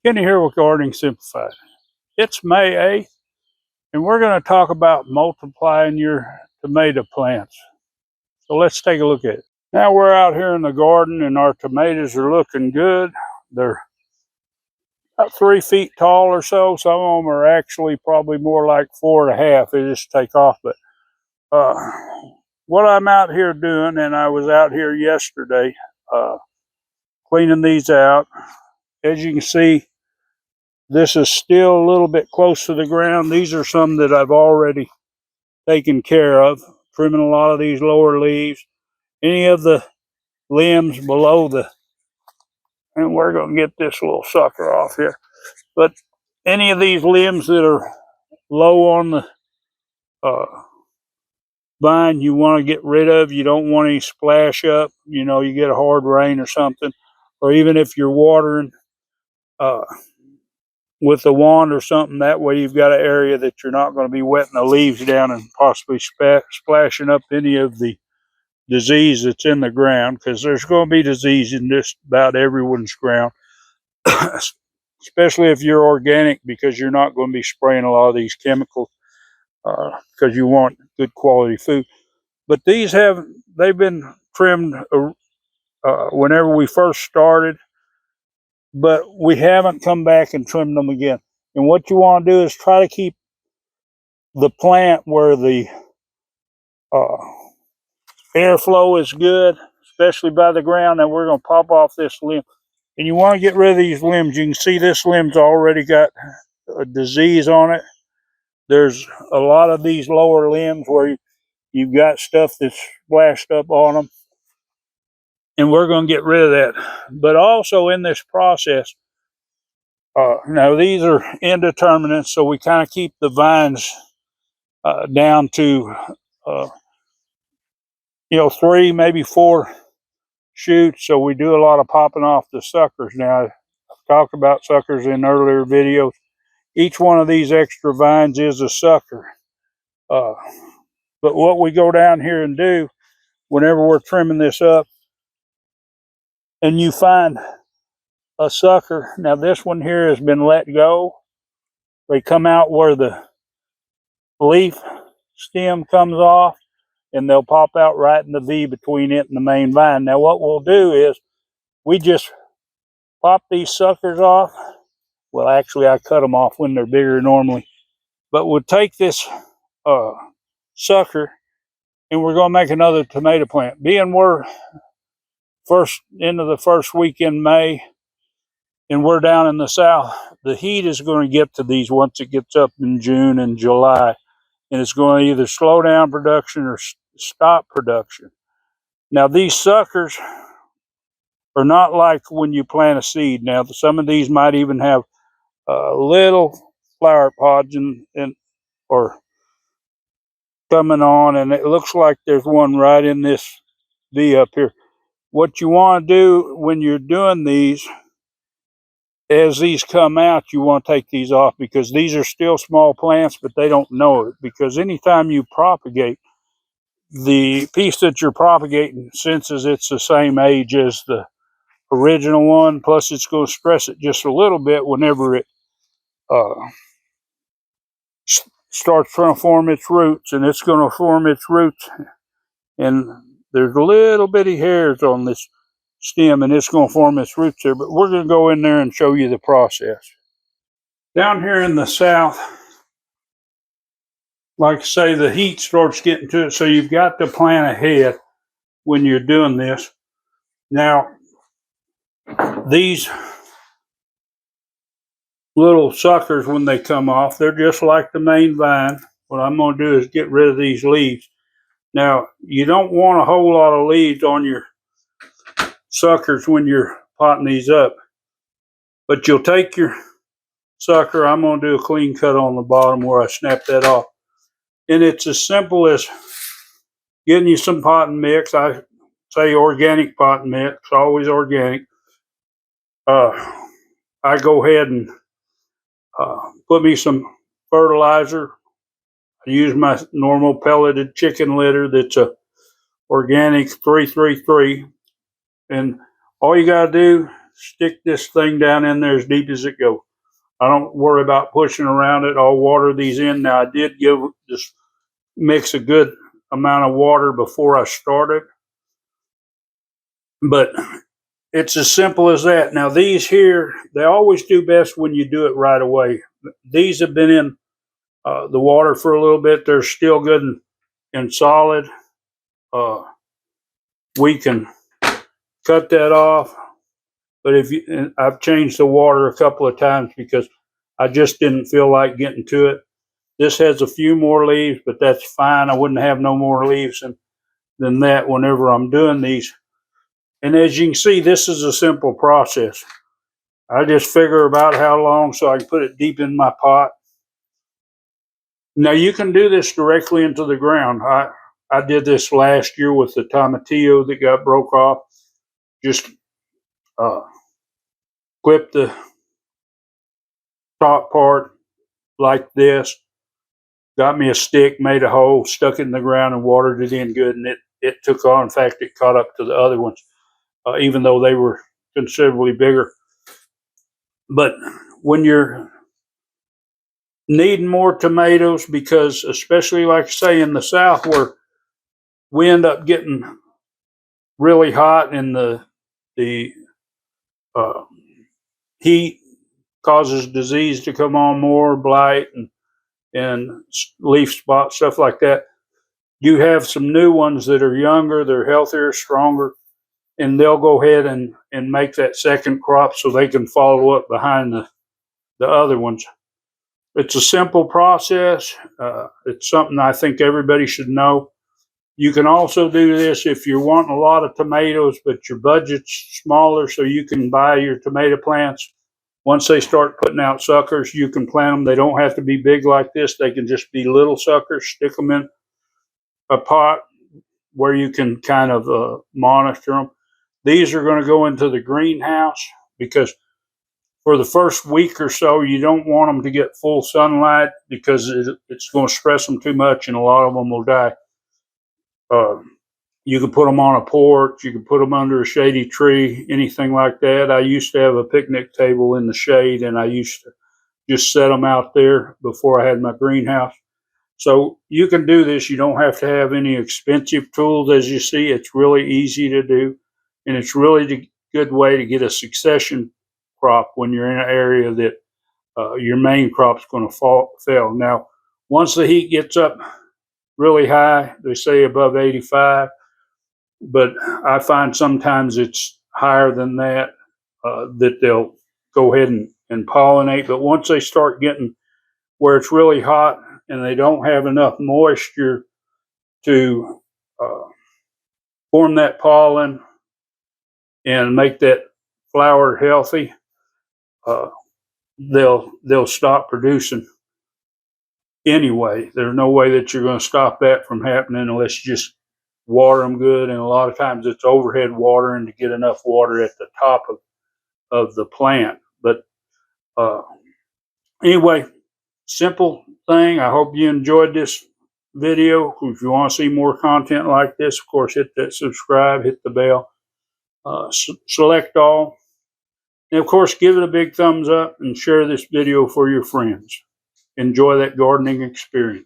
Kenny here with Gardening Simplified. It's May 8th, and we're going to talk about multiplying your tomato plants. So let's take a look at it. Now we're out here in the garden, and our tomatoes are looking good. They're about 3 feet tall or so. Some of them are actually probably more like 4.5. They just take off. But what I'm out here doing, and I was out here yesterday cleaning these out. As you can see, this is still a little bit close to the ground. These are some that I've already taken care of, trimming a lot of these lower leaves. Any of the limbs below and we're going to get this little sucker off here. But any of these limbs that are low on the vine, you want to get rid of. You don't want any splash up. You know, you get a hard rain or something. Or even if you're watering with a wand or something, that way you've got an area that you're not going to be wetting the leaves down and possibly splashing up any of the disease that's in the ground, because there's going to be disease in just about everyone's ground, especially if you're organic, because you're not going to be spraying a lot of these chemicals because you want good quality food. But they've been trimmed whenever we first started, but we haven't come back and trimmed them again. And what you want to do is try to keep the plant where the airflow is good, especially by the ground. And we're going to pop off this limb. And you want to get rid of these limbs. You can see this limb's already got a disease on it. There's a lot of these lower limbs where you've got stuff that's splashed up on them. And we're going to get rid of that. But also in this process, now these are indeterminate, so we kind of keep the vines down to 3, maybe 4 shoots. So we do a lot of popping off the suckers. Now I've talked about suckers in earlier videos. Each one of these extra vines is a sucker. But what we go down here and do whenever we're trimming this up, and you find a sucker. Now this one here has been let go. They come out where the leaf stem comes off, and they'll pop out right in the V between it and the main vine. Now what we'll do is we just pop these suckers off. Well, actually I cut them off when they're bigger normally. But we'll take this sucker, and we're going to make another tomato plant. Being we're into the first week in May, and we're down in the south, the heat is going to get to these once it gets up in June and July, and it's going to either slow down production or stop production. Now these suckers are not like when you plant a seed. Now some of these might even have little flower pods or coming on, and it looks like there's one right in this V up here. What you want to do when you're doing these, as these come out, you want to take these off, because these are still small plants, but they don't know it. Because anytime you propagate, the piece that you're propagating senses it's the same age as the original one, plus it's going to stress it just a little bit whenever it starts trying to form its roots. And it's going to form its roots, and there's little bitty hairs on this stem, and it's going to form its roots there. But we're going to go in there and show you the process. Down here in the south, like I say, the heat starts getting to it, so you've got to plan ahead when you're doing this. Now, these little suckers, when they come off, they're just like the main vine. What I'm going to do is get rid of these leaves. Now, you don't want a whole lot of leaves on your suckers when you're potting these up, but you'll take your sucker. I'm going to do a clean cut on the bottom where I snap that off. And it's as simple as getting you some potting mix. I say organic potting mix, always organic. I go ahead and put me some fertilizer. I use my normal pelleted chicken litter that's a organic 333. And all you got to do stick this thing down in there as deep as it goes. I don't worry about pushing around it. I'll water these in. Now, I did give this mix a good amount of water before I started, but it's as simple as that. Now, these here, they always do best when you do it right away. These have been in the water for a little bit. They're still good and solid. We can cut that off, but I've changed the water a couple of times because I just didn't feel like getting to it. This has a few more leaves, but that's fine. I wouldn't have no more leaves than that whenever I'm doing these. And as you can see, this is a simple process. I just figure about how long so I can put it deep in my pot. Now, you can do this directly into the ground. I did this last year with the tomatillo that got broke off. Just clip the top part like this. Got me a stick, made a hole, stuck it in the ground, and watered it in good, and it took on. In fact, it caught up to the other ones, even though they were considerably bigger. But when you're needing more tomatoes, because especially like I say in the South where we end up getting really hot and the heat causes disease to come on more, blight and leaf spot, stuff like that. You have some new ones that are younger, they're healthier, stronger, and they'll go ahead and make that second crop so they can follow up behind the other ones. It's a simple process. It's something I think everybody should know. You can also do this if you're wanting a lot of tomatoes, but your budget's smaller, so you can buy your tomato plants. Once they start putting out suckers, you can plant them. They don't have to be big like this. They can just be little suckers. Stick them in a pot where you can kind of monitor them. These are going to go into the greenhouse because for the first week or so, you don't want them to get full sunlight because it's going to stress them too much and a lot of them will die. You can put them on a porch. You can put them under a shady tree, anything like that. I used to have a picnic table in the shade, and I used to just set them out there before I had my greenhouse. So you can do this. You don't have to have any expensive tools. As you see, it's really easy to do, and it's really a good way to get a succession crop when you're in an area that your main crop's going to fail. Now, once the heat gets up really high, they say above 85, but I find sometimes it's higher than that, that they'll go ahead and pollinate. But once they start getting where it's really hot and they don't have enough moisture to form that pollen and make that flower healthy, they'll stop producing anyway. There's no way that you're going to stop that from happening unless you just water them good, and a lot of times it's overhead watering to get enough water at the top of the plant. But anyway, simple thing. I hope you enjoyed this video. If you want to see more content like this, of course, hit that subscribe, hit the bell, select all, and of course, give it a big thumbs up and share this video for your friends. Enjoy that gardening experience.